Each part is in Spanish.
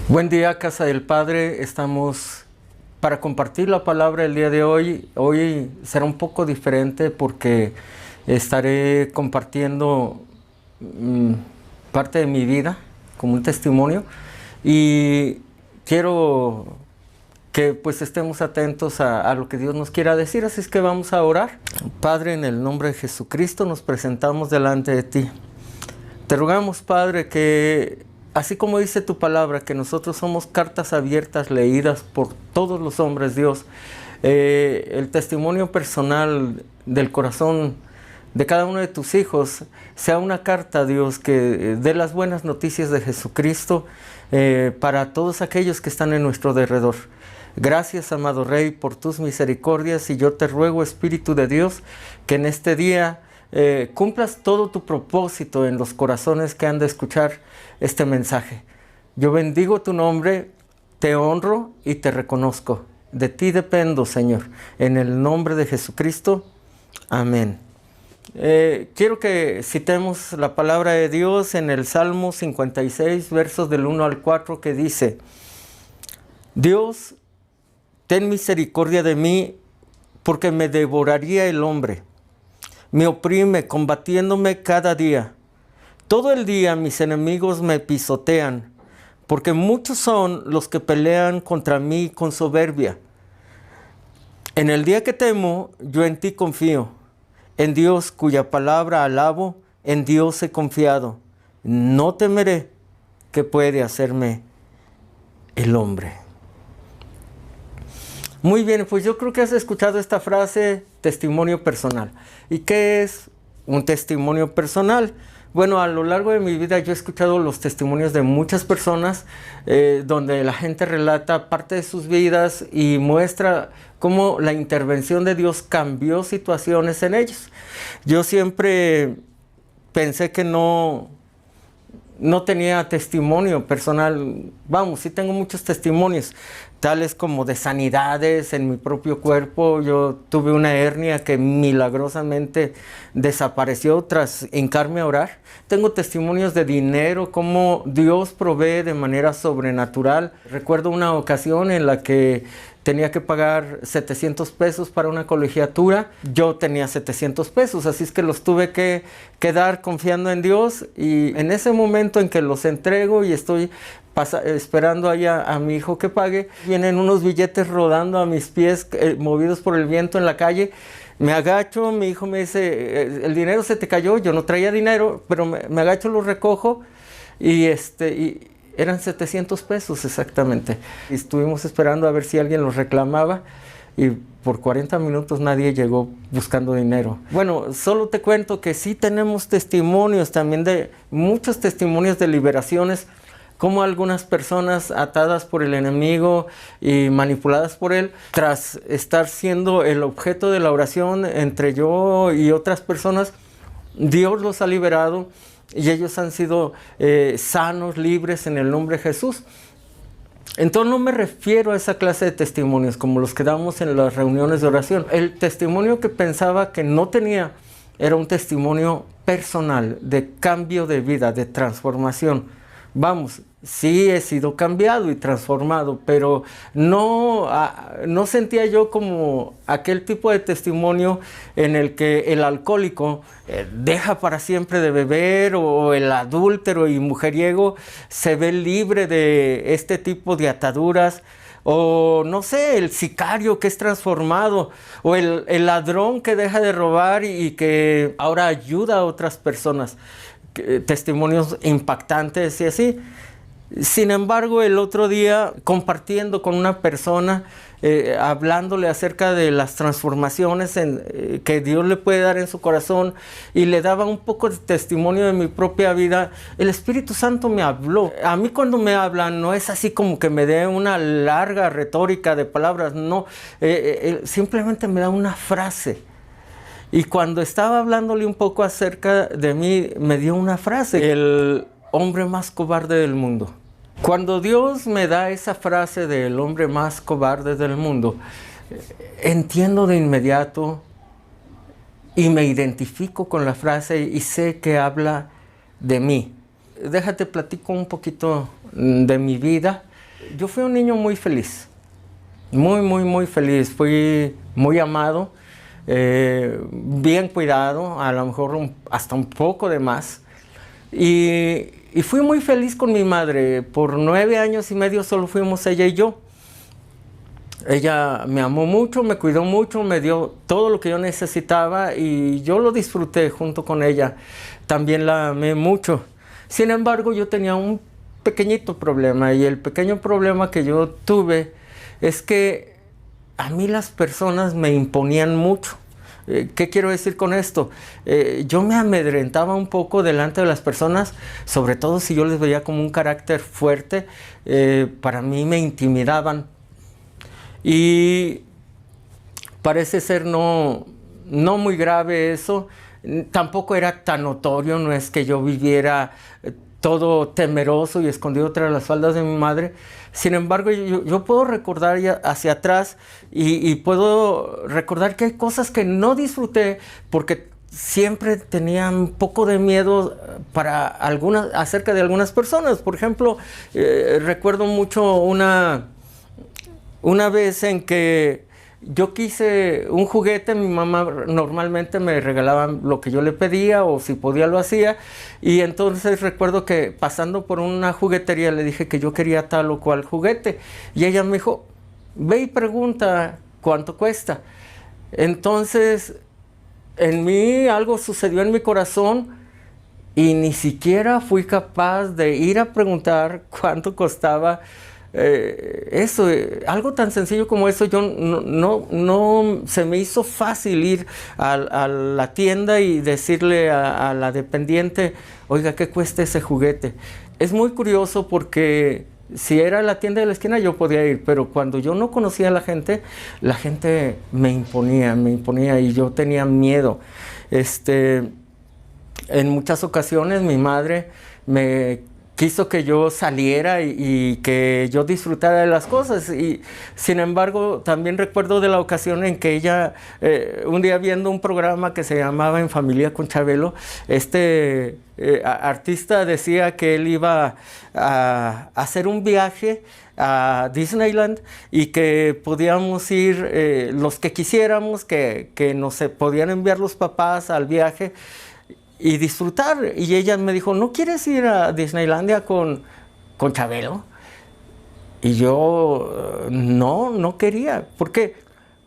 Buen día, Casa del Padre. Estamos para compartir la palabra el día de hoy. Hoy será un poco diferente porque estaré compartiendo parte de mi vida como un testimonio y quiero que pues estemos atentos a lo que Dios nos quiera decir, así es que vamos a orar. Padre, en el nombre de Jesucristo nos presentamos delante de ti. Te rogamos, Padre, que así como dice tu palabra, que nosotros somos cartas abiertas leídas por todos los hombres, Dios, el testimonio personal del corazón de cada uno de tus hijos sea una carta, Dios, que dé las buenas noticias de Jesucristo para todos aquellos que están en nuestro derredor. Gracias, amado Rey, por tus misericordias, y yo te ruego, Espíritu de Dios, que en este día cumplas todo tu propósito en los corazones que han de escuchar este mensaje. Yo bendigo tu nombre, te honro y te reconozco. De ti dependo, Señor. En el nombre de Jesucristo. Amén. Quiero que citemos la palabra de Dios en el Salmo 56, versos del 1 al 4, que dice: Dios, ten misericordia de mí, porque me devoraría el hombre. Me oprime, combatiéndome cada día. Todo el día mis enemigos me pisotean, porque muchos son los que pelean contra mí con soberbia. En el día que temo, yo en ti confío. En Dios, cuya palabra alabo, en Dios he confiado. No temeré qué puede hacerme el hombre. Muy bien, pues yo creo que has escuchado esta frase, testimonio personal. ¿Y qué es un testimonio personal? Bueno, a lo largo de mi vida yo he escuchado los testimonios de muchas personas donde la gente relata parte de sus vidas y muestra cómo la intervención de Dios cambió situaciones en ellos. Yo siempre pensé que no tenía testimonio personal. Vamos, sí tengo muchos testimonios, tales como de sanidades en mi propio cuerpo. Yo tuve una hernia que milagrosamente desapareció tras hincarme a orar. Tengo testimonios de dinero, cómo Dios provee de manera sobrenatural. Recuerdo una ocasión en la que tenía que pagar 700 pesos para una colegiatura. Yo tenía 700 pesos, así es que los tuve que dar confiando en Dios. Y en ese momento en que los entrego y estoy esperando allá a mi hijo que pague, vienen unos billetes rodando a mis pies, movidos por el viento en la calle. Me agacho, mi hijo me dice, el dinero se te cayó. Yo no traía dinero, pero me agacho, lo recojo y eran 700 pesos exactamente. Y estuvimos esperando a ver si alguien los reclamaba y por 40 minutos nadie llegó buscando dinero. Bueno, solo te cuento que sí tenemos testimonios también, de muchos testimonios de liberaciones, como algunas personas atadas por el enemigo y manipuladas por él, tras estar siendo el objeto de la oración entre yo y otras personas, Dios los ha liberado y ellos han sido sanos, libres en el nombre de Jesús. Entonces no me refiero a esa clase de testimonios como los que damos en las reuniones de oración. El testimonio que pensaba que no tenía era un testimonio personal, de cambio de vida, de transformación. Vamos, sí he sido cambiado y transformado, pero no sentía yo como aquel tipo de testimonio en el que el alcohólico deja para siempre de beber, o el adúltero y mujeriego se ve libre de este tipo de ataduras, o no sé, el sicario que es transformado, o el ladrón que deja de robar y que ahora ayuda a otras personas. Testimonios impactantes y así. Sin embargo, el otro día, compartiendo con una persona, hablándole acerca de las transformaciones que Dios le puede dar en su corazón, y le daba un poco de testimonio de mi propia vida, el Espíritu Santo me habló. A mí cuando me hablan no es así como que me dé una larga retórica de palabras, no, simplemente me da una frase. Y cuando estaba hablándole un poco acerca de mí, me dio una frase: el hombre más cobarde del mundo. Cuando Dios me da esa frase del hombre más cobarde del mundo, entiendo de inmediato y me identifico con la frase y sé que habla de mí. Déjate platico un poquito de mi vida. Yo fui un niño muy feliz, muy feliz. Fui muy amado, bien cuidado, a lo mejor hasta un poco de más. Y fui muy feliz con mi madre. Por 9 años y medio solo fuimos ella y yo. Ella me amó mucho, me cuidó mucho, me dio todo lo que yo necesitaba y yo lo disfruté junto con ella. También la amé mucho. Sin embargo, yo tenía un pequeñito problema y el pequeño problema que yo tuve es que a mí las personas me imponían mucho. ¿Qué quiero decir con esto? Yo me amedrentaba un poco delante de las personas, sobre todo si yo les veía como un carácter fuerte, para mí me intimidaban. Y parece ser no muy grave eso, tampoco era tan notorio, no es que yo viviera todo temeroso y escondido tras las faldas de mi madre. Sin embargo, yo puedo recordar hacia atrás y puedo recordar que hay cosas que no disfruté porque siempre tenía un poco de miedo acerca de algunas personas. Por ejemplo, recuerdo mucho una vez en que yo quise un juguete. Mi mamá normalmente me regalaba lo que yo le pedía o si podía lo hacía, y entonces recuerdo que pasando por una juguetería le dije que yo quería tal o cual juguete y ella me dijo, ve y pregunta cuánto cuesta. Entonces en mí algo sucedió en mi corazón y ni siquiera fui capaz de ir a preguntar cuánto costaba. Algo tan sencillo como eso, yo no se me hizo fácil ir a la tienda y decirle a la dependiente, oiga, ¿qué cuesta ese juguete? Es muy curioso porque si era la tienda de la esquina yo podía ir, pero cuando yo no conocía a la gente me imponía y yo tenía miedo. En muchas ocasiones mi madre me quiso que yo saliera y que yo disfrutara de las cosas, y sin embargo también recuerdo de la ocasión en que ella un día viendo un programa que se llamaba En Familia con Chabelo, artista decía que él iba a hacer un viaje a Disneyland y que podíamos ir los que quisiéramos, que nos podían enviar los papás al viaje y disfrutar. Y ella me dijo, ¿no quieres ir a Disneylandia con Chabelo? Y yo no quería. ¿Por qué?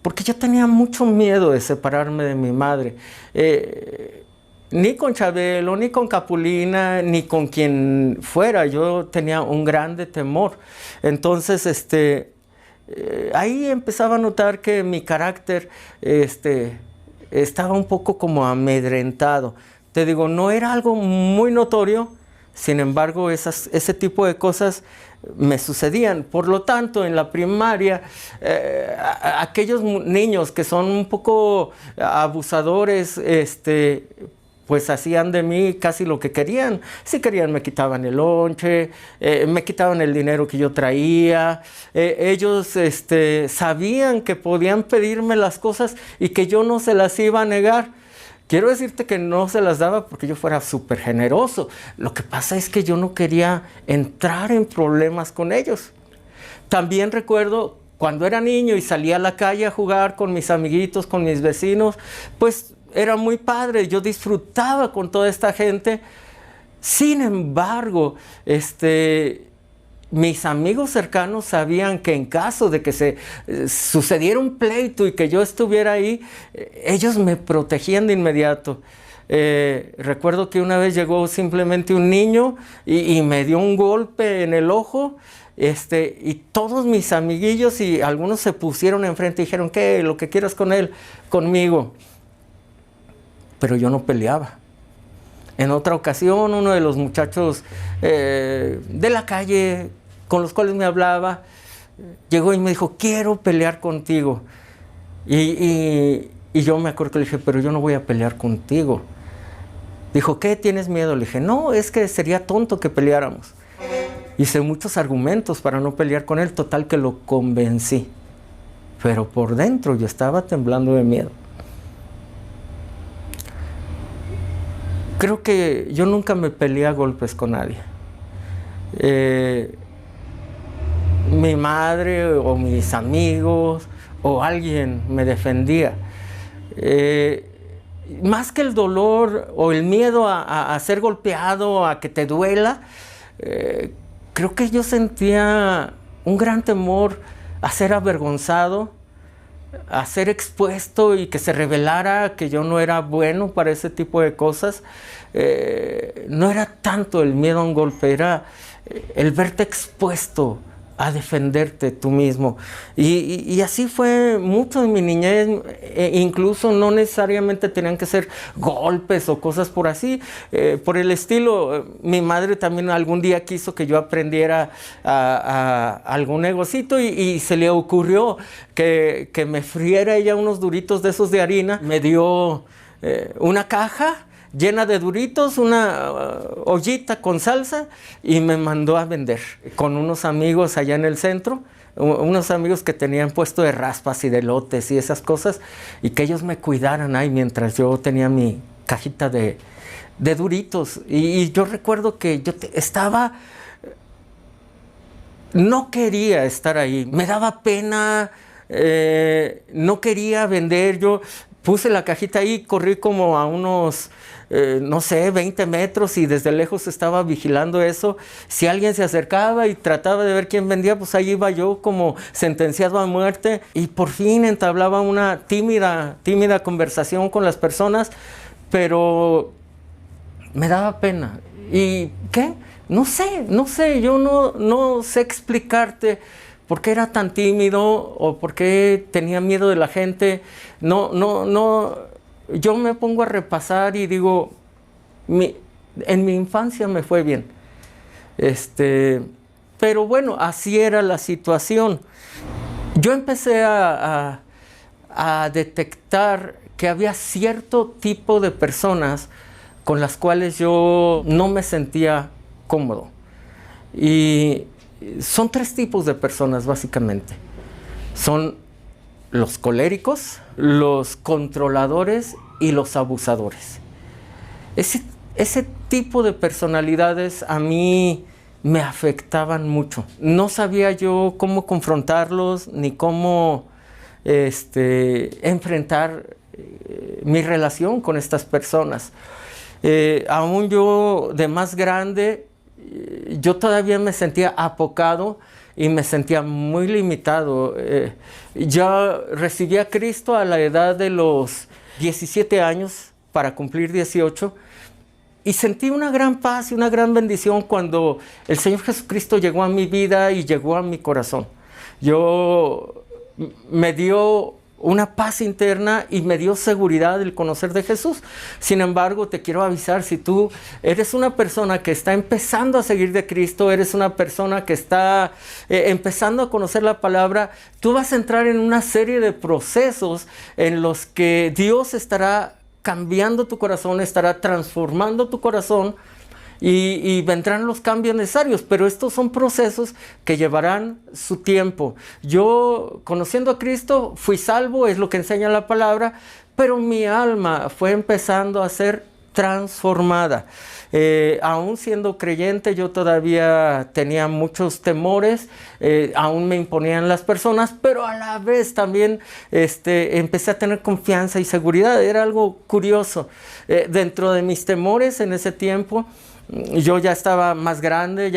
Porque yo tenía mucho miedo de separarme de mi madre. Ni con Chabelo, ni con Capulina, ni con quien fuera. Yo tenía un grande temor. Entonces, ahí empezaba a notar que mi carácter estaba un poco como amedrentado. Te digo, no era algo muy notorio, sin embargo, ese tipo de cosas me sucedían. Por lo tanto, en la primaria, aquellos niños que son un poco abusadores, pues hacían de mí casi lo que querían. Si querían me quitaban el lonche, me quitaban el dinero que yo traía. Ellos sabían que podían pedirme las cosas y que yo no se las iba a negar. Quiero decirte que no se las daba porque yo fuera súper generoso. Lo que pasa es que yo no quería entrar en problemas con ellos. También recuerdo cuando era niño y salía a la calle a jugar con mis amiguitos, con mis vecinos, pues era muy padre. Yo disfrutaba con toda esta gente. Sin embargo, mis amigos cercanos sabían que en caso de que se sucediera un pleito y que yo estuviera ahí, ellos me protegían de inmediato. Recuerdo que una vez llegó simplemente un niño y me dio un golpe en el ojo, y todos mis amiguillos y algunos se pusieron enfrente y dijeron, ¿qué? Lo que quieras con él, conmigo. Pero yo no peleaba. En otra ocasión, uno de los muchachos de la calle con los cuales me hablaba, llegó y me dijo, quiero pelear contigo. Y yo me acuerdo que le dije, pero yo no voy a pelear contigo. Dijo, ¿qué? ¿Tienes miedo? Le dije, no, es que sería tonto que peleáramos. Hice muchos argumentos para no pelear con él, total que lo convencí. Pero por dentro yo estaba temblando de miedo. Creo que yo nunca me peleé a golpes con nadie. Mi madre o mis amigos o alguien me defendía. Más que el dolor o el miedo a ser golpeado, a que te duela, creo que yo sentía un gran temor a ser avergonzado, a ser expuesto y que se revelara que yo no era bueno para ese tipo de cosas. No era tanto el miedo a un golpe, era el verte expuesto a defenderte tú mismo. Y así fue mucho en mi niñez. Incluso no necesariamente tenían que ser golpes o cosas por así, por el estilo. Mi madre también algún día quiso que yo aprendiera a algún negocito y se le ocurrió que me friera ella unos duritos de esos de harina. Me dio una caja llena de duritos, una ollita con salsa, y me mandó a vender con unos amigos allá en el centro, unos amigos que tenían puesto de raspas y de elotes y esas cosas, y que ellos me cuidaran ahí mientras yo tenía mi cajita de duritos. Y yo recuerdo que yo no quería estar ahí, me daba pena, no quería vender. Yo puse la cajita ahí, corrí como a unos, no sé, 20 metros, y desde lejos estaba vigilando eso. Si alguien se acercaba y trataba de ver quién vendía, pues ahí iba yo como sentenciado a muerte. Y por fin entablaba una tímida conversación con las personas, pero me daba pena. ¿Y qué? No sé, yo no sé explicarte por qué era tan tímido o por qué tenía miedo de la gente. Yo me pongo a repasar y digo, en mi infancia me fue bien. Pero bueno, así era la situación. Yo empecé a detectar que había cierto tipo de personas con las cuales yo no me sentía cómodo. Y son 3 tipos de personas básicamente. Son los coléricos, los controladores y los abusadores. Ese tipo de personalidades a mí me afectaban mucho. No sabía yo cómo confrontarlos ni cómo enfrentar mi relación con estas personas. Aún yo de más grande, yo todavía me sentía apocado y me sentía muy limitado. Yo recibí a Cristo a la edad de los 17 años para cumplir 18, y sentí una gran paz y una gran bendición cuando el Señor Jesucristo llegó a mi vida y llegó a mi corazón. Me dio una paz interna y me dio seguridad el conocer de Jesús. Sin embargo, te quiero avisar, si tú eres una persona que está empezando a seguir de Cristo, eres una persona que está empezando a conocer la palabra, tú vas a entrar en una serie de procesos en los que Dios estará cambiando tu corazón, estará transformando tu corazón, y vendrán los cambios necesarios, pero estos son procesos que llevarán su tiempo. Yo, conociendo a Cristo, fui salvo, es lo que enseña la palabra, pero mi alma fue empezando a ser transformada. Aún siendo creyente, yo todavía tenía muchos temores, aún me imponían las personas, pero a la vez también empecé a tener confianza y seguridad. Era algo curioso. Dentro de mis temores en ese tiempo, yo ya estaba más grande,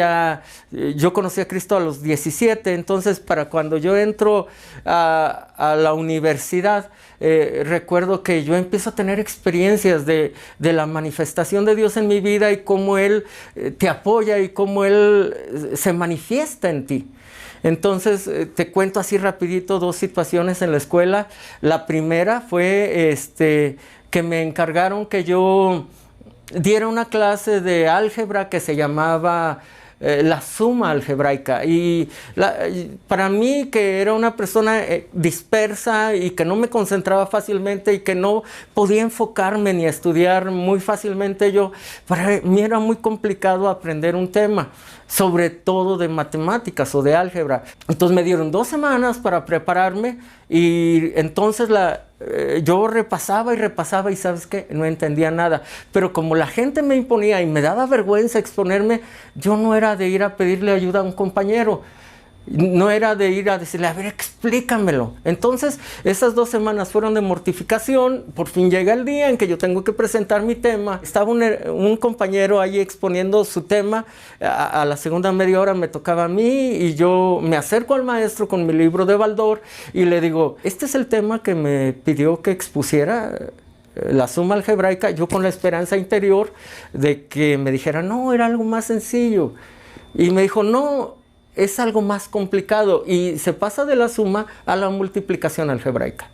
yo conocí a Cristo a los 17, entonces para cuando yo entro a la universidad, recuerdo que yo empiezo a tener experiencias de la manifestación de Dios en mi vida y cómo Él te apoya y cómo Él se manifiesta en ti. Entonces te cuento así rapidito 2 situaciones en la escuela. La primera fue que me encargaron que yo diera una clase de álgebra que se llamaba la suma algebraica. Y para mí, que era una persona dispersa y que no me concentraba fácilmente y que no podía enfocarme ni estudiar muy fácilmente, para mí era muy complicado aprender un tema, sobre todo de matemáticas o de álgebra. Entonces me dieron 2 semanas para prepararme y entonces yo repasaba y ¿sabes qué? No entendía nada. Pero como la gente me imponía y me daba vergüenza exponerme, yo no era de ir a pedirle ayuda a un compañero. No era de ir a decirle, a ver, explícamelo. Entonces, esas 2 semanas fueron de mortificación. Por fin llega el día en que yo tengo que presentar mi tema. Estaba un compañero ahí exponiendo su tema. A la segunda media hora me tocaba a mí y yo me acerco al maestro con mi libro de Baldor y le digo, este es el tema que me pidió que expusiera, la suma algebraica, yo con la esperanza interior de que me dijera, no, era algo más sencillo. Y me dijo, no, es algo más complicado, y se pasa de la suma a la multiplicación algebraica.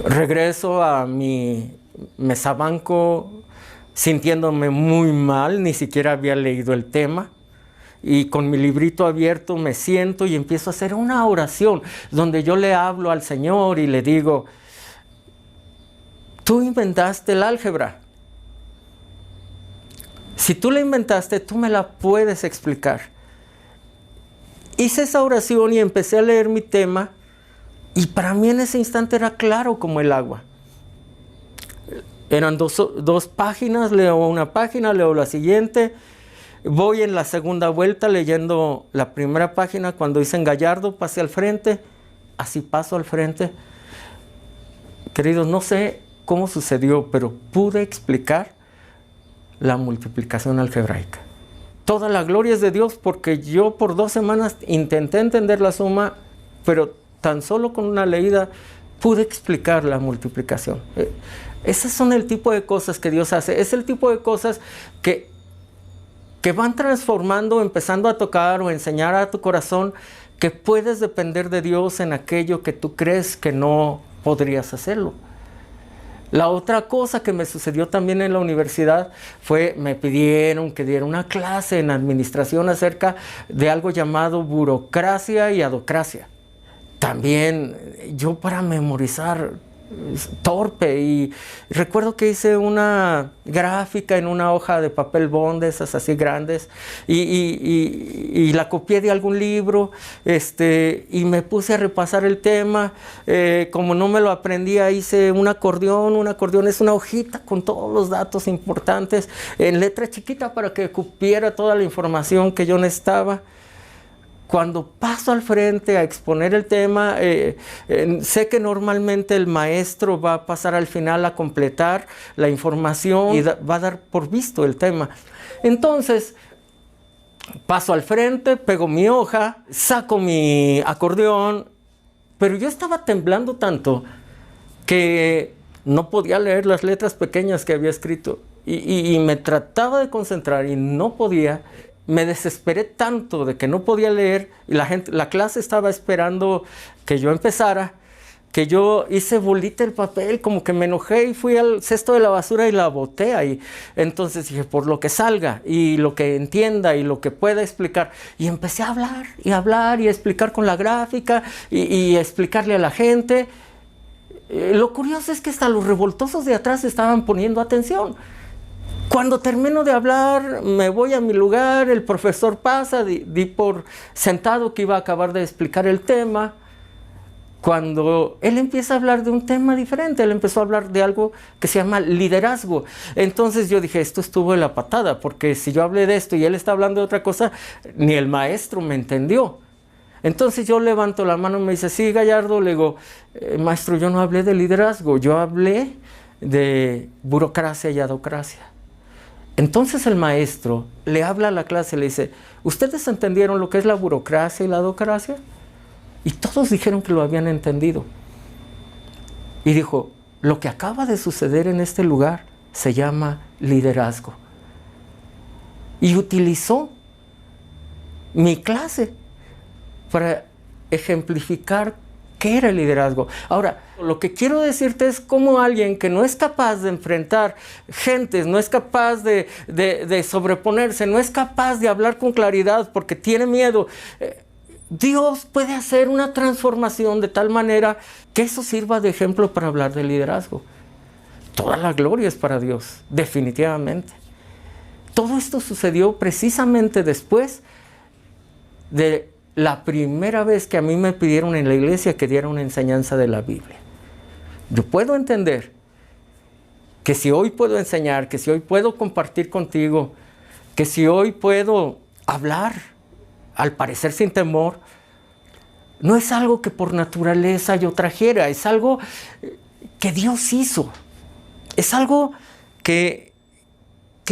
Regreso a mi mesabanco sintiéndome muy mal, ni siquiera había leído el tema, y con mi librito abierto me siento y empiezo a hacer una oración donde yo le hablo al Señor y le digo, tú inventaste el álgebra. Si tú la inventaste, tú me la puedes explicar. Hice esa oración y empecé a leer mi tema, y para mí en ese instante era claro como el agua. Eran dos páginas, leo una página, leo la siguiente. Voy en la segunda vuelta leyendo la primera página. Cuando dicen Gallardo, pase al frente. Así paso al frente. Queridos, no sé cómo sucedió, pero pude explicar la multiplicación algebraica. Toda la gloria es de Dios, porque yo por 2 semanas intenté entender la suma, pero tan solo con una leída pude explicar la multiplicación. Esas son el tipo de cosas que Dios hace. Es el tipo de cosas que van transformando, empezando a tocar o enseñar a tu corazón que puedes depender de Dios en aquello que tú crees que no podrías hacerlo. La otra cosa que me sucedió también en la universidad fue, me pidieron que diera una clase en administración acerca de algo llamado burocracia y adocracia. También yo, para memorizar, torpe, y recuerdo que hice una gráfica en una hoja de papel bond, esas así grandes, y la copié de algún libro, y me puse a repasar el tema. Como no me lo aprendía, hice un acordeón. Un acordeón es una hojita con todos los datos importantes en letra chiquita para que cupiera toda la información que yo necesitaba. Cuando paso al frente a exponer el tema, sé que normalmente el maestro va a pasar al final a completar la información y va a dar por visto el tema. Entonces, paso al frente, pego mi hoja, saco mi acordeón, pero yo estaba temblando tanto que no podía leer las letras pequeñas que había escrito, y me trataba de concentrar y no podía. Me desesperé tanto de que no podía leer, y la clase estaba esperando que yo empezara, que yo hice bolita el papel, como que me enojé y fui al cesto de la basura y la boté ahí. Entonces dije, por lo que salga y lo que entienda y lo que pueda explicar. Y empecé a hablar y a explicar con la gráfica y explicarle a la gente. Lo curioso es que hasta los revoltosos de atrás estaban poniendo atención. Cuando termino de hablar, me voy a mi lugar, el profesor pasa, di por sentado que iba a acabar de explicar el tema. Cuando él empieza a hablar de un tema diferente, él empezó a hablar de algo que se llama liderazgo. Entonces yo dije, esto estuvo de la patada, porque si yo hablé de esto y él está hablando de otra cosa, ni el maestro me entendió. Entonces yo levanto la mano y me dice, sí, Gallardo. Le digo, maestro, yo no hablé de liderazgo, yo hablé de burocracia y adocracia. Entonces el maestro le habla a la clase y le dice, ¿ustedes entendieron lo que es la burocracia y la adocracia? Y todos dijeron que lo habían entendido. Y dijo, lo que acaba de suceder en este lugar se llama liderazgo. Y utilizó mi clase para ejemplificar qué era el liderazgo. Ahora, Lo que quiero decirte es como alguien que no es capaz de enfrentar gentes, no es capaz de sobreponerse, no es capaz de hablar con claridad porque tiene miedo. Dios puede hacer una transformación de tal manera que eso sirva de ejemplo para hablar de liderazgo. Toda la gloria es para Dios, definitivamente. Todo esto sucedió precisamente después de la primera vez que a mí me pidieron en la iglesia que diera una enseñanza de la Biblia. Yo puedo entender que si hoy puedo enseñar, que si hoy puedo compartir contigo, que si hoy puedo hablar, al parecer sin temor, no es algo que por naturaleza yo trajera, es algo que Dios hizo, es algo que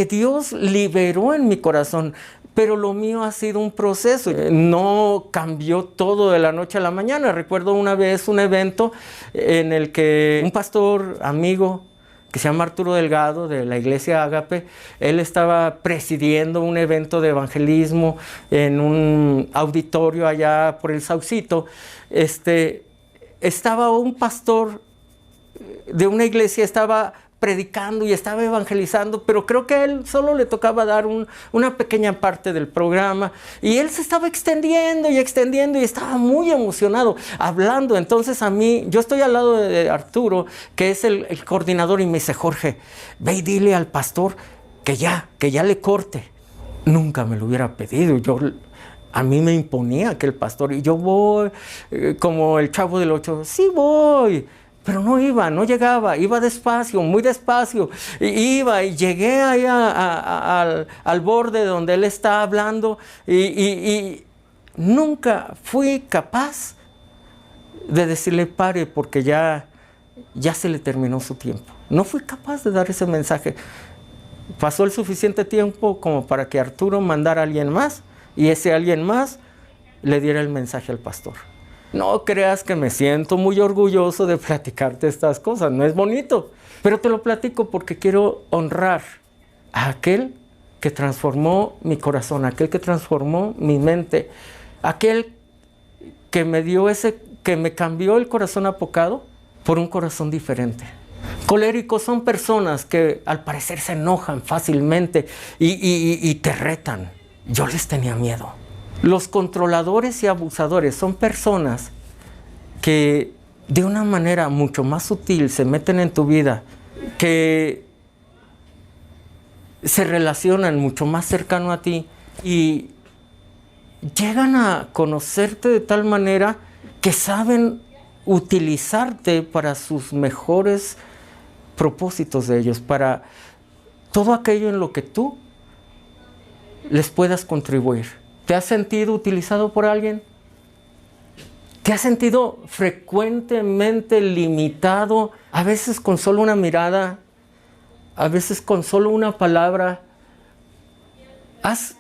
Dios liberó en mi corazón. Pero lo mío ha sido un proceso. No cambió todo de la noche a la mañana. Recuerdo una vez un evento en el que un pastor amigo que se llama Arturo Delgado de la iglesia Ágape, él estaba presidiendo un evento de evangelismo en un auditorio allá por el Saucito. Estaba un pastor de una iglesia, estaba predicando y estaba evangelizando, pero creo que a él solo le tocaba dar una pequeña parte del programa y él se estaba extendiendo y estaba muy emocionado hablando. Entonces a mí, yo estoy al lado de Arturo, que es el coordinador, y me dice: Jorge, ve y dile al pastor que ya le corte. Nunca me lo hubiera pedido. A mí me imponía que el pastor, y yo voy como el Chavo del Ocho, sí voy. Pero no llegaba, iba despacio, muy despacio. Iba y llegué ahí al borde donde él está hablando y nunca fui capaz de decirle pare porque ya se le terminó su tiempo. No fui capaz de dar ese mensaje. Pasó el suficiente tiempo como para que Arturo mandara a alguien más y ese alguien más le diera el mensaje al pastor. No creas que me siento muy orgulloso de platicarte estas cosas, no es bonito, pero te lo platico porque quiero honrar a aquel que transformó mi corazón, aquel que transformó mi mente, aquel que que me cambió el corazón apocado por un corazón diferente. Coléricos son personas que al parecer se enojan fácilmente y te retan. Yo les tenía miedo. Los controladores y abusadores son personas que de una manera mucho más sutil se meten en tu vida, que se relacionan mucho más cercano a ti y llegan a conocerte de tal manera que saben utilizarte para sus mejores propósitos de ellos, para todo aquello en lo que tú les puedas contribuir. ¿Te has sentido utilizado por alguien? ¿Te has sentido frecuentemente limitado? A veces con solo una mirada, a veces con solo una palabra. ¿Has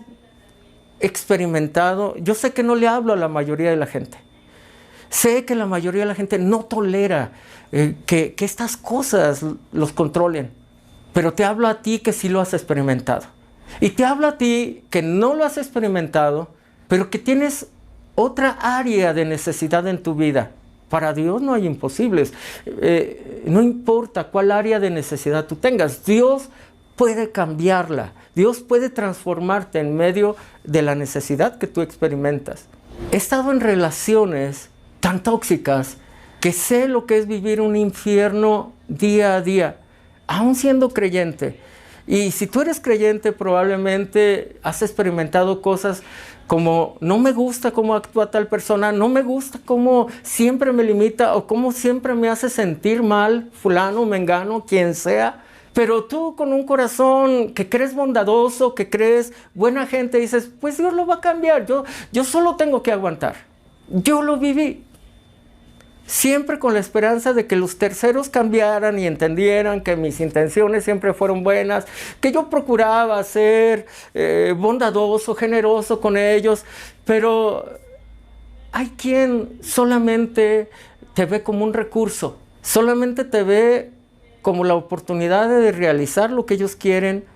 experimentado? Yo sé que no le hablo a la mayoría de la gente. Sé que la mayoría de la gente no tolera que estas cosas los controlen. Pero te hablo a ti que sí lo has experimentado. Y te hablo a ti que no lo has experimentado, pero que tienes otra área de necesidad en tu vida. Para Dios no hay imposibles. No importa cuál área de necesidad tú tengas, Dios puede cambiarla. Dios puede transformarte en medio de la necesidad que tú experimentas. He estado en relaciones tan tóxicas que sé lo que es vivir un infierno día a día, aún siendo creyente. Y si tú eres creyente, probablemente has experimentado cosas como: no me gusta cómo actúa tal persona, no me gusta cómo siempre me limita o cómo siempre me hace sentir mal fulano, mengano, quien sea. Pero tú, con un corazón que crees bondadoso, que crees buena gente, dices: pues Dios lo va a cambiar, yo solo tengo que aguantar. Yo lo viví. Siempre con la esperanza de que los terceros cambiaran y entendieran que mis intenciones siempre fueron buenas, que yo procuraba ser bondadoso, generoso con ellos, pero hay quien solamente te ve como un recurso, solamente te ve como la oportunidad de realizar lo que ellos quieren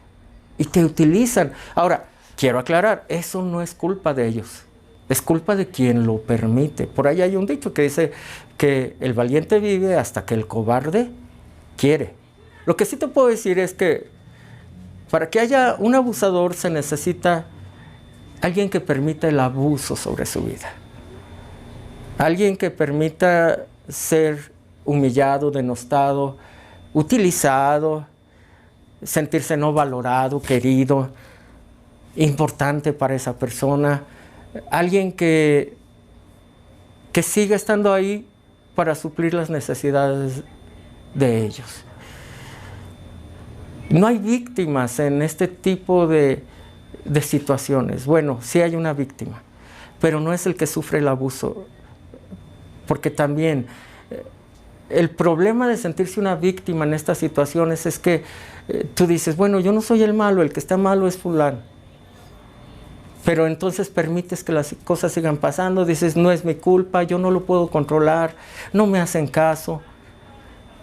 y te utilizan. Ahora, quiero aclarar, eso no es culpa de ellos. Es culpa de quien lo permite. Por ahí hay un dicho que dice que el valiente vive hasta que el cobarde quiere. Lo que sí te puedo decir es que para que haya un abusador se necesita alguien que permita el abuso sobre su vida. Alguien que permita ser humillado, denostado, utilizado, sentirse no valorado, querido, importante para esa persona. Alguien que siga estando ahí para suplir las necesidades de ellos. No hay víctimas en este tipo de situaciones. Bueno, sí hay una víctima, pero no es el que sufre el abuso. Porque también el problema de sentirse una víctima en estas situaciones es que tú dices, bueno, yo no soy el malo, el que está malo es fulano. Pero entonces permites que las cosas sigan pasando, dices, no es mi culpa, yo no lo puedo controlar, no me hacen caso.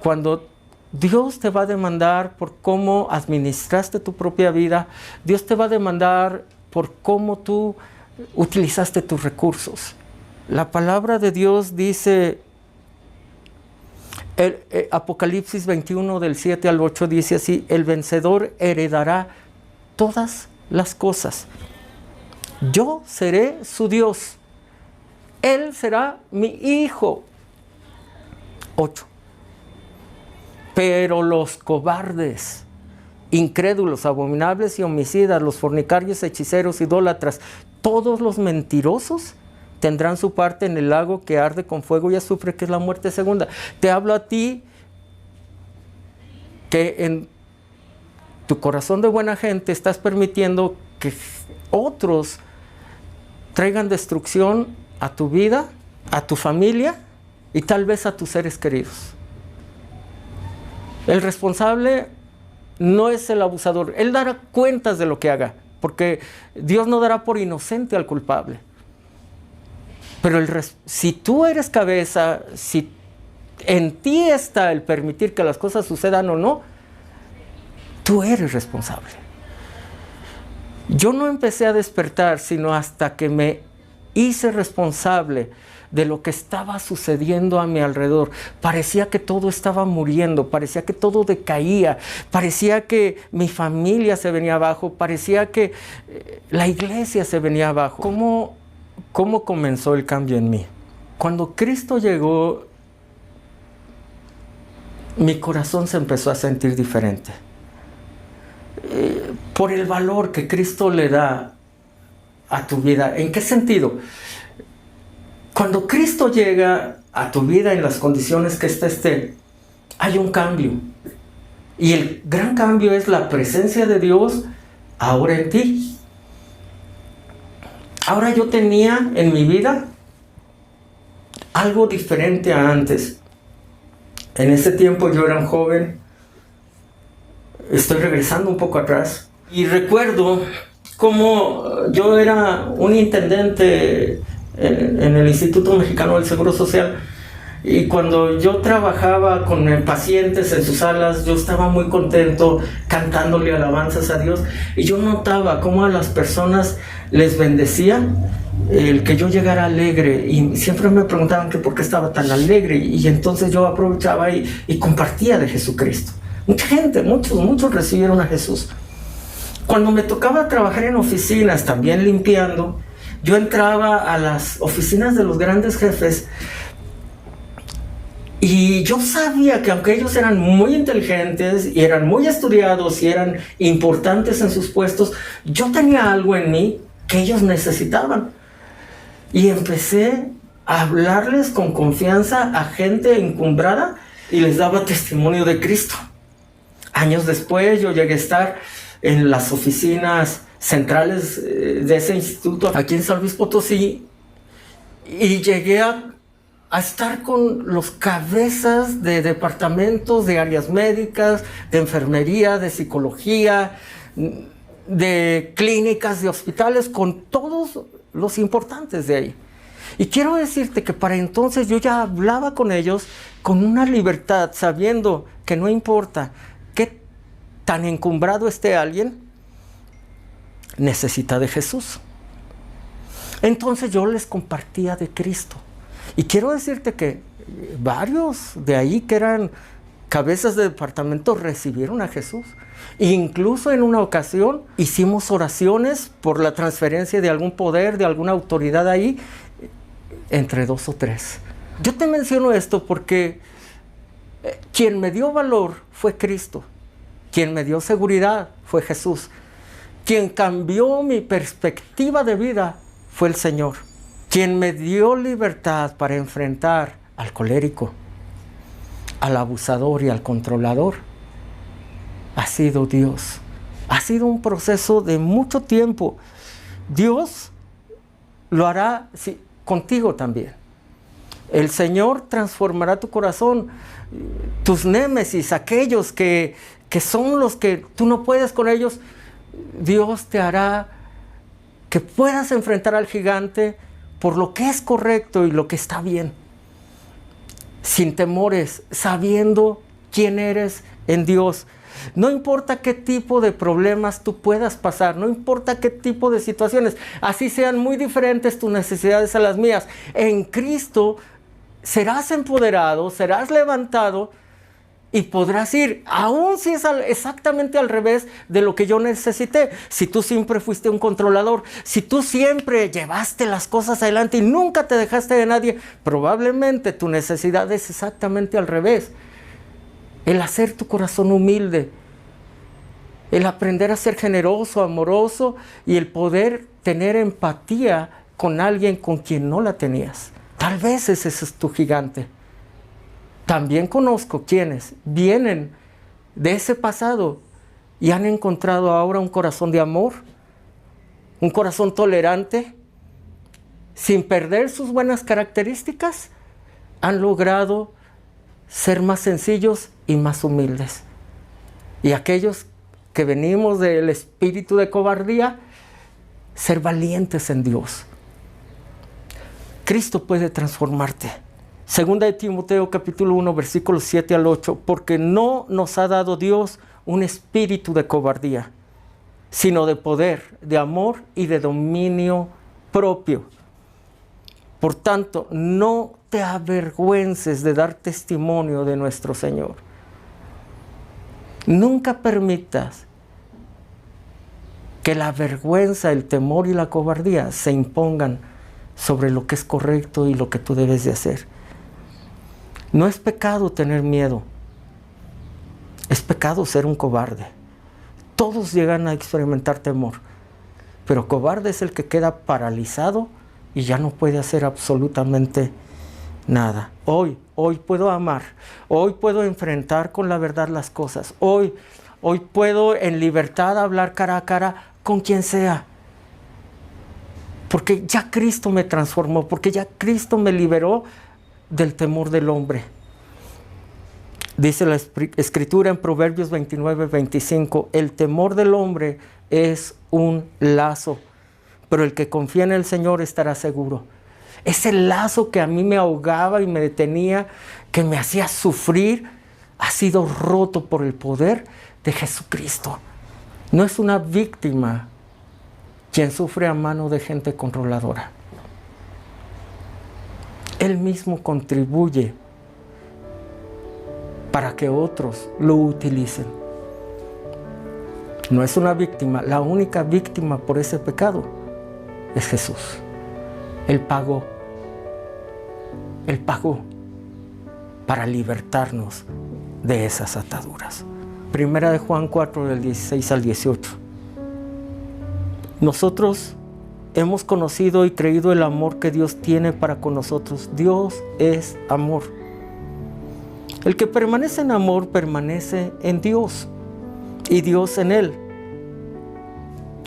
Cuando Dios te va a demandar por cómo administraste tu propia vida, Dios te va a demandar por cómo tú utilizaste tus recursos. La palabra de Dios dice, Apocalipsis 21 del 7 al 8 dice así, el vencedor heredará todas las cosas. Yo seré su Dios. Él será mi hijo. 8. Pero los cobardes, incrédulos, abominables y homicidas, los fornicarios, hechiceros, idólatras, todos los mentirosos tendrán su parte en el lago que arde con fuego y azufre, que es la muerte segunda. Te hablo a ti que en tu corazón de buena gente estás permitiendo que otros traigan destrucción a tu vida, a tu familia y tal vez a tus seres queridos. El responsable no es el abusador. Él dará cuentas de lo que haga, porque Dios no dará por inocente al culpable. Pero si tú eres cabeza, si en ti está el permitir que las cosas sucedan o no, tú eres responsable. Yo no empecé a despertar sino hasta que me hice responsable de lo que estaba sucediendo a mi alrededor. Parecía que todo estaba muriendo, parecía que todo decaía, parecía que mi familia se venía abajo, parecía que la iglesia se venía abajo. ¿Cómo comenzó el cambio en mí? Cuando Cristo llegó, mi corazón se empezó a sentir diferente. Por el valor que Cristo le da a tu vida. ¿En qué sentido? Cuando Cristo llega a tu vida en las condiciones que esté, hay un cambio. Y el gran cambio es la presencia de Dios ahora en ti. Ahora yo tenía en mi vida algo diferente a antes. En ese tiempo yo era un joven. Estoy regresando un poco atrás. Y recuerdo cómo yo era un intendente en el Instituto Mexicano del Seguro Social, y cuando yo trabajaba con pacientes en sus salas, yo estaba muy contento cantándole alabanzas a Dios, y yo notaba cómo a las personas les bendecía el que yo llegara alegre, y siempre me preguntaban que por qué estaba tan alegre, y entonces yo aprovechaba y compartía de Jesucristo. Mucha gente, muchos recibieron a Jesús. Cuando me tocaba trabajar en oficinas, también limpiando, yo entraba a las oficinas de los grandes jefes y yo sabía que aunque ellos eran muy inteligentes y eran muy estudiados y eran importantes en sus puestos, yo tenía algo en mí que ellos necesitaban. Y empecé a hablarles con confianza a gente encumbrada y les daba testimonio de Cristo. Años después yo llegué a estar en las oficinas centrales de ese instituto aquí en San Luis Potosí, y llegué a estar con los cabezas de departamentos, de áreas médicas, de enfermería, de psicología, de clínicas, de hospitales, con todos los importantes de ahí. Y quiero decirte que para entonces yo ya hablaba con ellos con una libertad, sabiendo que no importa qué tan encumbrado esté alguien, necesita de Jesús. Entonces yo les compartía de Cristo. Y quiero decirte que varios de ahí que eran cabezas de departamento recibieron a Jesús. Incluso en una ocasión hicimos oraciones por la transferencia de algún poder, de alguna autoridad ahí, entre 2 o 3. Yo te menciono esto porque quien me dio valor fue Cristo. Quien me dio seguridad fue Jesús. Quien cambió mi perspectiva de vida fue el Señor. Quien me dio libertad para enfrentar al colérico, al abusador y al controlador ha sido Dios. Ha sido un proceso de mucho tiempo. Dios lo hará contigo también. El Señor transformará tu corazón. Tus némesis, aquellos que son los que tú no puedes con ellos, Dios te hará que puedas enfrentar al gigante por lo que es correcto y lo que está bien. Sin temores, sabiendo quién eres en Dios. No importa qué tipo de problemas tú puedas pasar, no importa qué tipo de situaciones, así sean muy diferentes tus necesidades a las mías. En Cristo serás empoderado, serás levantado y podrás ir, aun si es exactamente al revés de lo que yo necesité. Si tú siempre fuiste un controlador, si tú siempre llevaste las cosas adelante y nunca te dejaste de nadie, probablemente tu necesidad es exactamente al revés. El hacer tu corazón humilde, el aprender a ser generoso, amoroso y el poder tener empatía con alguien con quien no la tenías. Tal vez ese es tu gigante. También conozco quienes vienen de ese pasado y han encontrado ahora un corazón de amor, un corazón tolerante, sin perder sus buenas características, han logrado ser más sencillos y más humildes. Y aquellos que venimos del espíritu de cobardía, ser valientes en Dios. Cristo puede transformarte. Segunda de Timoteo capítulo 1 versículos 7 al 8, porque no nos ha dado Dios un espíritu de cobardía, sino de poder, de amor y de dominio propio. Por tanto, no te avergüences de dar testimonio de nuestro Señor. Nunca permitas que la vergüenza, el temor y la cobardía se impongan sobre lo que es correcto y lo que tú debes de hacer. No es pecado tener miedo. Es pecado ser un cobarde. Todos llegan a experimentar temor, pero cobarde es el que queda paralizado y ya no puede hacer absolutamente nada. Hoy puedo amar. Hoy puedo enfrentar con la verdad las cosas. Hoy puedo en libertad hablar cara a cara con quien sea. Porque ya Cristo me transformó, porque ya Cristo me liberó del temor del hombre. Dice la Escritura en Proverbios 29-25, el temor del hombre es un lazo, pero el que confía en el Señor estará seguro. Ese lazo que a mí me ahogaba y me detenía, que me hacía sufrir, ha sido roto por el poder de Jesucristo. No es una víctima quien sufre a mano de gente controladora. Él mismo contribuye para que otros lo utilicen. No es una víctima, la única víctima por ese pecado es Jesús. Él pagó para libertarnos de esas ataduras. Primera de Juan 4, del 16 al 18. Nosotros hemos conocido y creído el amor que Dios tiene para con nosotros. Dios es amor. El que permanece en amor permanece en Dios y Dios en él.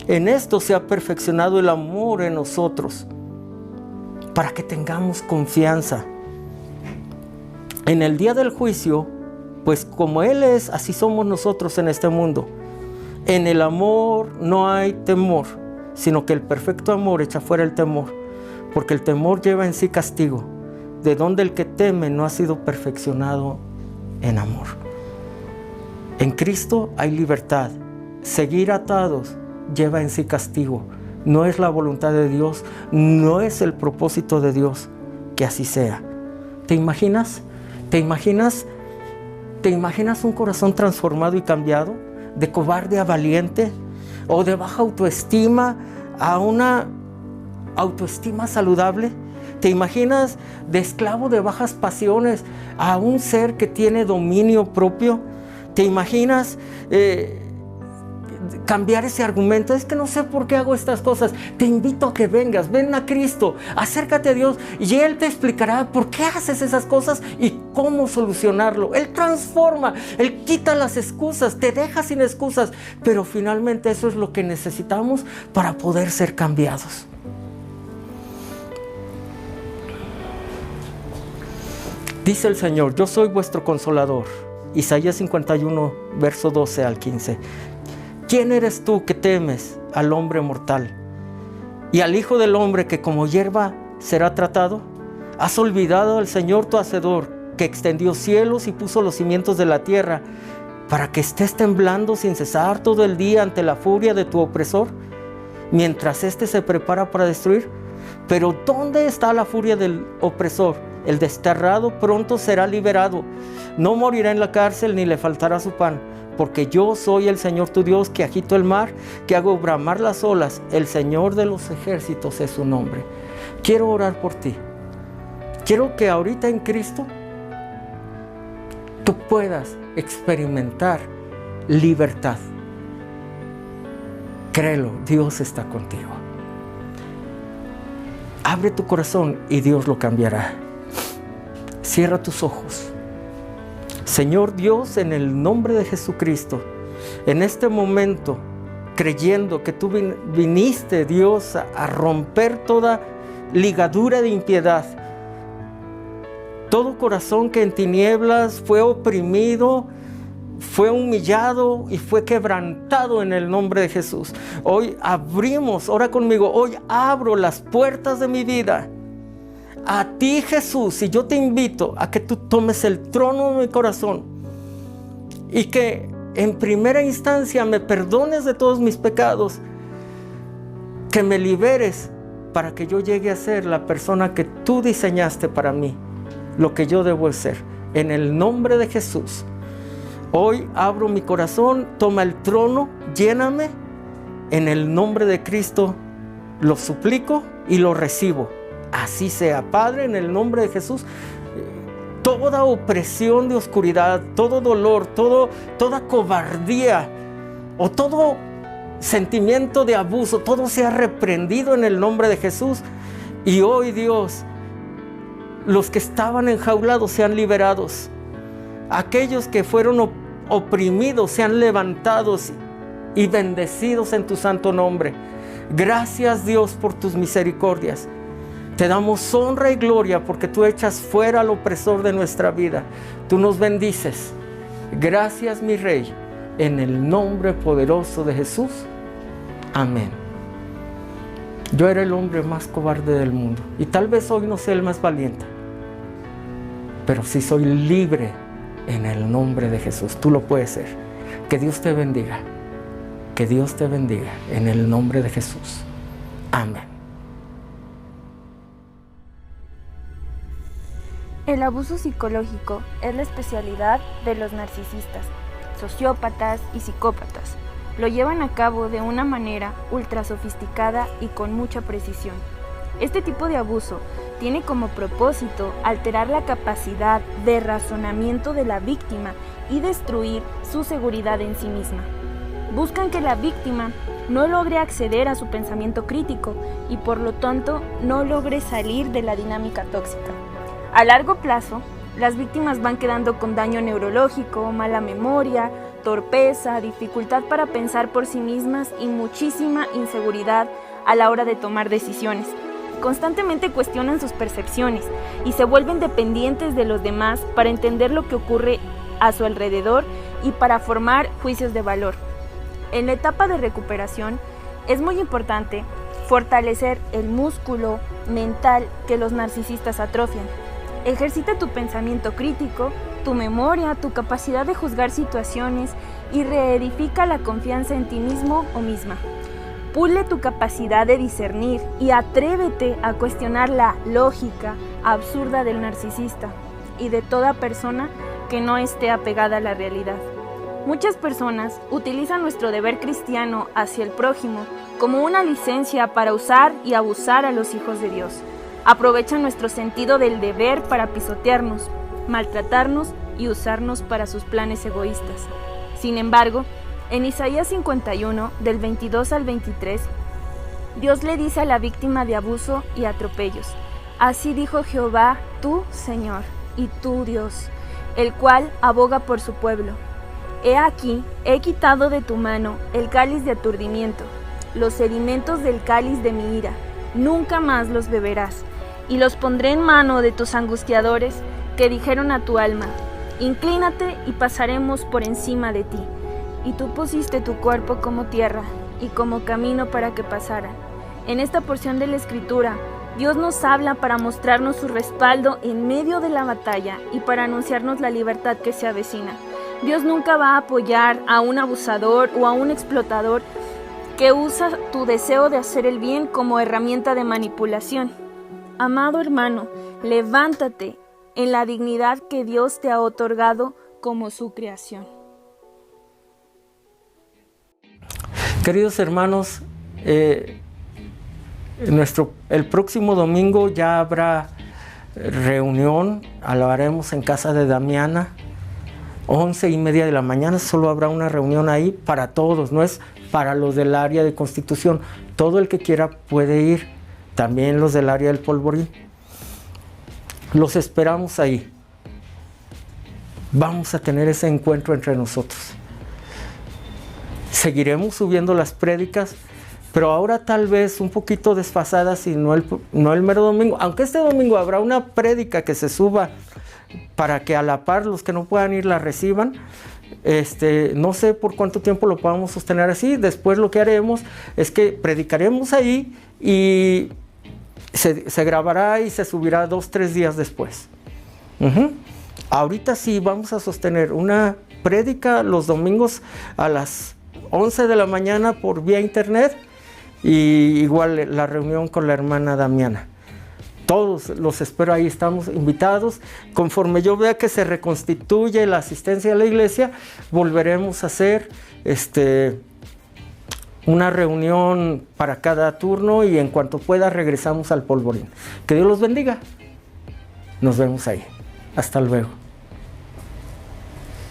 En esto se ha perfeccionado el amor en nosotros, para que tengamos confianza. En el día del juicio, pues como Él es, así somos nosotros en este mundo. En el amor no hay temor, sino que el perfecto amor echa fuera el temor, porque el temor lleva en sí castigo, de donde el que teme no ha sido perfeccionado en amor. En Cristo hay libertad. Seguir atados lleva en sí castigo. No es la voluntad de Dios, no es el propósito de Dios que así sea. ¿Te imaginas? ¿Te imaginas? ¿Te imaginas un corazón transformado y cambiado? ¿De cobarde a valiente? ¿O de baja autoestima a una autoestima saludable? ¿Te imaginas de esclavo de bajas pasiones a un ser que tiene dominio propio? ¿Te imaginas cambiar ese argumento? Es que no sé por qué hago estas cosas. Te invito a que vengas, ven a Cristo, acércate a Dios y Él te explicará por qué haces esas cosas y cómo solucionarlo. Él transforma, Él quita las excusas, te deja sin excusas, pero finalmente eso es lo que necesitamos para poder ser cambiados. Dice el Señor, yo soy vuestro consolador. Isaías 51, verso 12 al 15. ¿Quién eres tú que temes al hombre mortal y al Hijo del Hombre que como hierba será tratado? ¿Has olvidado al Señor tu Hacedor, que extendió cielos y puso los cimientos de la tierra, para que estés temblando sin cesar todo el día ante la furia de tu opresor, mientras éste se prepara para destruir? Pero ¿dónde está la furia del opresor? El desterrado pronto será liberado, no morirá en la cárcel ni le faltará su pan, porque yo soy el Señor tu Dios, que agito el mar, que hago bramar las olas. El Señor de los ejércitos es su nombre. Quiero orar por ti. Quiero que ahorita en Cristo tú puedas experimentar libertad. Créelo, Dios está contigo. Abre tu corazón y Dios lo cambiará. Cierra tus ojos. Señor Dios, en el nombre de Jesucristo, en este momento, creyendo que tú viniste, Dios, a romper toda ligadura de impiedad, todo corazón que en tinieblas fue oprimido, fue humillado y fue quebrantado en el nombre de Jesús. Hoy abrimos, ora conmigo, hoy abro las puertas de mi vida a ti, Jesús, y yo te invito a que tú tomes el trono de mi corazón y que en primera instancia me perdones de todos mis pecados, que me liberes para que yo llegue a ser la persona que tú diseñaste para mí, lo que yo debo ser. En el nombre de Jesús, hoy abro mi corazón, toma el trono, lléname. En el nombre de Cristo lo suplico y lo recibo. Así sea, Padre, en el nombre de Jesús. Toda opresión de oscuridad, todo dolor, toda cobardía o todo sentimiento de abuso, todo sea reprendido en el nombre de Jesús. Y hoy, Dios, los que estaban enjaulados sean liberados. Aquellos que fueron oprimidos sean levantados y bendecidos en tu santo nombre. Gracias, Dios, por tus misericordias. Te damos honra y gloria porque tú echas fuera al opresor de nuestra vida. Tú nos bendices. Gracias, mi Rey, en el nombre poderoso de Jesús. Amén. Yo era el hombre más cobarde del mundo y tal vez hoy no sea el más valiente, pero sí soy libre en el nombre de Jesús. Tú lo puedes ser. Que Dios te bendiga. Que Dios te bendiga en el nombre de Jesús. Amén. El abuso psicológico es la especialidad de los narcisistas, sociópatas y psicópatas. Lo llevan a cabo de una manera ultra sofisticada y con mucha precisión. Este tipo de abuso tiene como propósito alterar la capacidad de razonamiento de la víctima y destruir su seguridad en sí misma. Buscan que la víctima no logre acceder a su pensamiento crítico y por lo tanto no logre salir de la dinámica tóxica. A largo plazo, las víctimas van quedando con daño neurológico, mala memoria, torpeza, dificultad para pensar por sí mismas y muchísima inseguridad a la hora de tomar decisiones. Constantemente cuestionan sus percepciones y se vuelven dependientes de los demás para entender lo que ocurre a su alrededor y para formar juicios de valor. En la etapa de recuperación, es muy importante fortalecer el músculo mental que los narcisistas atrofian. Ejercita tu pensamiento crítico, tu memoria, tu capacidad de juzgar situaciones y reedifica la confianza en ti mismo o misma. Pule tu capacidad de discernir y atrévete a cuestionar la lógica absurda del narcisista y de toda persona que no esté apegada a la realidad. Muchas personas utilizan nuestro deber cristiano hacia el prójimo como una licencia para usar y abusar a los hijos de Dios. Aprovechan nuestro sentido del deber para pisotearnos, maltratarnos y usarnos para sus planes egoístas. Sin embargo, en Isaías 51, del 22 al 23, Dios le dice a la víctima de abuso y atropellos: así dijo Jehová, tú, Señor, y tú, Dios, el cual aboga por su pueblo. He aquí, he quitado de tu mano el cáliz de aturdimiento, los sedimentos del cáliz de mi ira, nunca más los beberás, y los pondré en mano de tus angustiadores que dijeron a tu alma: inclínate y pasaremos por encima de ti. Y tú pusiste tu cuerpo como tierra y como camino para que pasaran. En esta porción de la Escritura, Dios nos habla para mostrarnos su respaldo en medio de la batalla y para anunciarnos la libertad que se avecina. Dios nunca va a apoyar a un abusador o a un explotador que usa tu deseo de hacer el bien como herramienta de manipulación. Amado hermano, levántate en la dignidad que Dios te ha otorgado como su creación. Queridos hermanos, el próximo domingo ya habrá reunión, alabaremos en casa de Damiana, 11:30 de la mañana, solo habrá una reunión ahí para todos, no es para los del área de Constitución, todo el que quiera puede ir, también los del área del Polvorín. Los esperamos ahí. Vamos a tener ese encuentro entre nosotros. Seguiremos subiendo las prédicas, pero ahora tal vez un poquito desfasadas y no el mero domingo. Aunque este domingo habrá una prédica que se suba para que a la par los que no puedan ir la reciban. No sé por cuánto tiempo lo podamos sostener así. Después lo que haremos es que predicaremos ahí y se grabará y se subirá 2-3 días después. Ahorita sí vamos a sostener una prédica los domingos a las 11 de la mañana por vía internet, y igual la reunión con la hermana Damiana. Todos los espero ahí, estamos invitados. Conforme yo vea que se reconstituye la asistencia a la iglesia, volveremos a hacer una reunión para cada turno, y en cuanto pueda regresamos al Polvorín. Que Dios los bendiga. Nos vemos ahí. Hasta luego.